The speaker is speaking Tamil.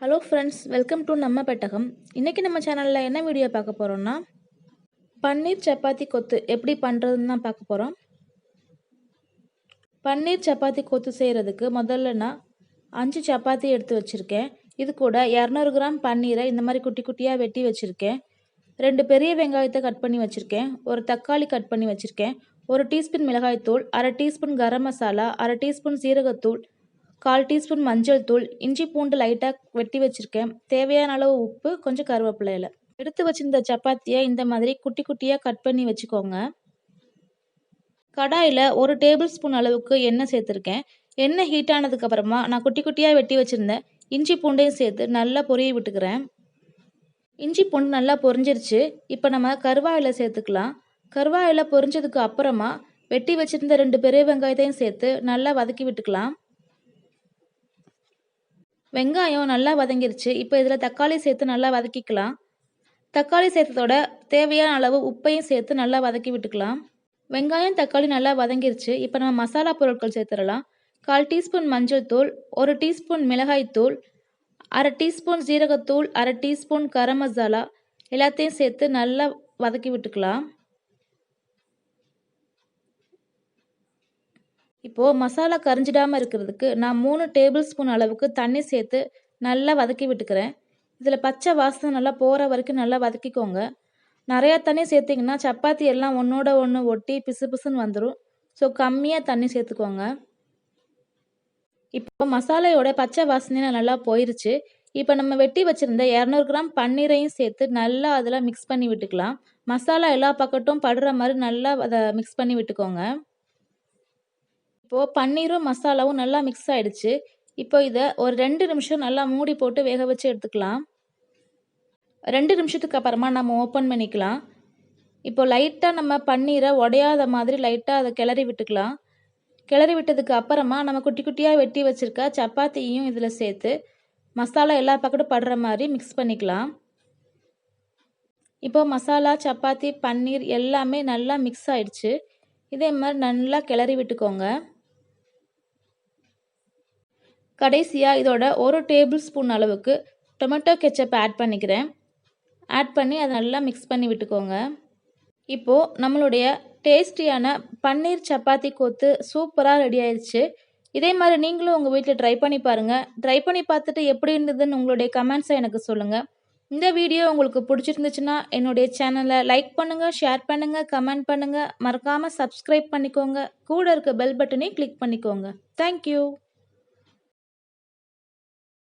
ஹலோ ஃப்ரெண்ட்ஸ், வெல்கம் டு நம்ம பெட்டகம். இன்றைக்கி நம்ம சேனலில் என்ன வீடியோ பார்க்க போகிறோம்னா, பன்னீர் சப்பாத்தி கொத்து எப்படி பண்ணுறதுன்னு தான் பார்க்க போகிறோம். பன்னீர் சப்பாத்தி கொத்து செய்கிறதுக்கு முதல்ல நான் 5 சப்பாத்தி எடுத்து வச்சுருக்கேன். இது கூட 200 கிராம் பன்னீரை இந்த மாதிரி குட்டி குட்டியாக வெட்டி வச்சுருக்கேன். 2 பெரிய வெங்காயத்தை கட் பண்ணி வச்சுருக்கேன். ஒரு தக்காளி கட் பண்ணி வச்சுருக்கேன். 1 டீஸ்பூன் மிளகாய்த்தூள், 1/2 டீஸ்பூன் கரம் மசாலா, 1/2 டீஸ்பூன் சீரகத்தூள், 1/4 டீஸ்பூன் மஞ்சள் தூள், இஞ்சி பூண்டு லைட்டாக வெட்டி வச்சுருக்கேன். தேவையான அளவு உப்பு, கொஞ்சம் கருவேப்பிலை இலை. எடுத்து வச்சிருந்த சப்பாத்தியை இந்த மாதிரி குட்டி குட்டியாக கட் பண்ணி வச்சுக்கோங்க. கடாயில் 1 டேபிள் ஸ்பூன் அளவுக்கு எண்ணெய் சேர்த்துருக்கேன். எண்ணெய் ஹீட் ஆனதுக்கப்புறமா நான் குட்டி குட்டியாக வெட்டி வச்சுருந்தேன் இஞ்சி பூண்டையும் சேர்த்து நல்லா பொரிய விட்டுக்கிறேன். இஞ்சி பூண்டு நல்லா பொரிஞ்சிருச்சு. இப்போ நம்ம கருவாயில் சேர்த்துக்கலாம். கருவாயில் பொரிஞ்சதுக்கு அப்புறமா வெட்டி வச்சுருந்த 2 பெரிய வெங்காயத்தையும் சேர்த்து நல்லா வதக்கி விட்டுக்கலாம். வெங்காயம் நல்லா வதங்கிருச்சு. இப்போ இதில் தக்காளி சேர்த்து நல்லா வதக்கிக்கலாம். தக்காளி சேர்த்ததோட தேவையான அளவு உப்பையும் சேர்த்து நல்லா வதக்கி விட்டுக்கலாம். வெங்காயம் தக்காளி நல்லா வதங்கிருச்சு. இப்போ நம்ம மசாலா பொருட்கள் சேர்த்துடலாம். 1/4 டீஸ்பூன் மஞ்சள் தூள், 1 டீஸ்பூன் மிளகாய்த்தூள், 1/2 டீஸ்பூன் சீரகத்தூள், 1/2 டீஸ்பூன் கரம் மசாலா எல்லாத்தையும் சேர்த்து நல்லா வதக்கி விட்டுக்கலாம். இப்போது மசாலா கரிஞ்சிடாமல் இருக்கிறதுக்கு நான் 3 டேபிள் ஸ்பூன் அளவுக்கு தண்ணி சேர்த்து நல்லா வதக்கி விட்டுக்கிறேன். இதில் பச்சை வாசனை நல்லா போகிற வரைக்கும் நல்லா வதக்கிக்கோங்க. நிறையா தண்ணி சேர்த்திங்கன்னா சப்பாத்தி எல்லாம் ஒன்றோட ஒன்று ஒட்டி பிசு பிசுன்னு வந்துடும். ஸோ கம்மியாக தண்ணி சேர்த்துக்கோங்க. இப்போ மசாலையோட பச்சை வாசனையும் நல்லா போயிருச்சு. இப்போ நம்ம வெட்டி வச்சுருந்த 200 கிராம் பன்னீரையும் சேர்த்து நல்லா அதில் மிக்ஸ் பண்ணி விட்டுக்கலாம். மசாலா எல்லா பக்கட்டும் படுற மாதிரி நல்லா அதை மிக்ஸ் பண்ணி விட்டுக்கோங்க. இப்போது பன்னீரும் மசாலாவும் நல்லா மிக்ஸ் ஆகிடுச்சு. இப்போ இதை ஒரு 2 நிமிஷம் நல்லா மூடி போட்டு வேக வச்சு எடுத்துக்கலாம். 2 நிமிஷத்துக்கு அப்புறமா நம்ம ஓப்பன் பண்ணிக்கலாம். இப்போ லைட்டாக நம்ம பன்னீரை உடையாத மாதிரி லைட்டாக அதை கிளறி விட்டுக்கலாம். கிளறி விட்டதுக்கு அப்புறமா நம்ம குட்டி குட்டியாக வெட்டி வச்சுருக்க சப்பாத்தியும் இதில் சேர்த்து மசாலா எல்லா பக்கட்டும் படுற மாதிரி மிக்ஸ் பண்ணிக்கலாம். இப்போ மசாலா, சப்பாத்தி, பன்னீர் எல்லாமே நல்லா மிக்ஸ் ஆகிடுச்சு. இதே மாதிரி நல்லா கிளறி விட்டுக்கோங்க. கடைசியாக இதோட 1 டேபிள் ஸ்பூன் அளவுக்கு டொமேட்டோ கெச்சப் ஆட் பண்ணிக்கிறேன். ஆட் பண்ணி அதை நல்லா மிக்ஸ் பண்ணி விட்டுக்கோங்க. இப்போது நம்மளுடைய டேஸ்டியான பன்னீர் சப்பாத்தி கொத்து சூப்பராக ரெடி ஆயிடுச்சு. இதே மாதிரி நீங்களும் உங்கள் வீட்டில் ட்ரை பண்ணி பாருங்கள். ட்ரை பண்ணி பார்த்துட்டு எப்படி இருந்ததுன்னு உங்களுடைய கமெண்ட்ஸை எனக்கு சொல்லுங்கள். இந்த வீடியோ உங்களுக்கு பிடிச்சிருந்துச்சுன்னா என்னுடைய சேனலை லைக் பண்ணுங்கள், ஷேர் பண்ணுங்கள், கமெண்ட் பண்ணுங்கள். மறக்காமல் சப்ஸ்கிரைப் பண்ணிக்கோங்க. கூட இருக்க பெல் பட்டனையும் கிளிக் பண்ணிக்கோங்க. தேங்க்யூ.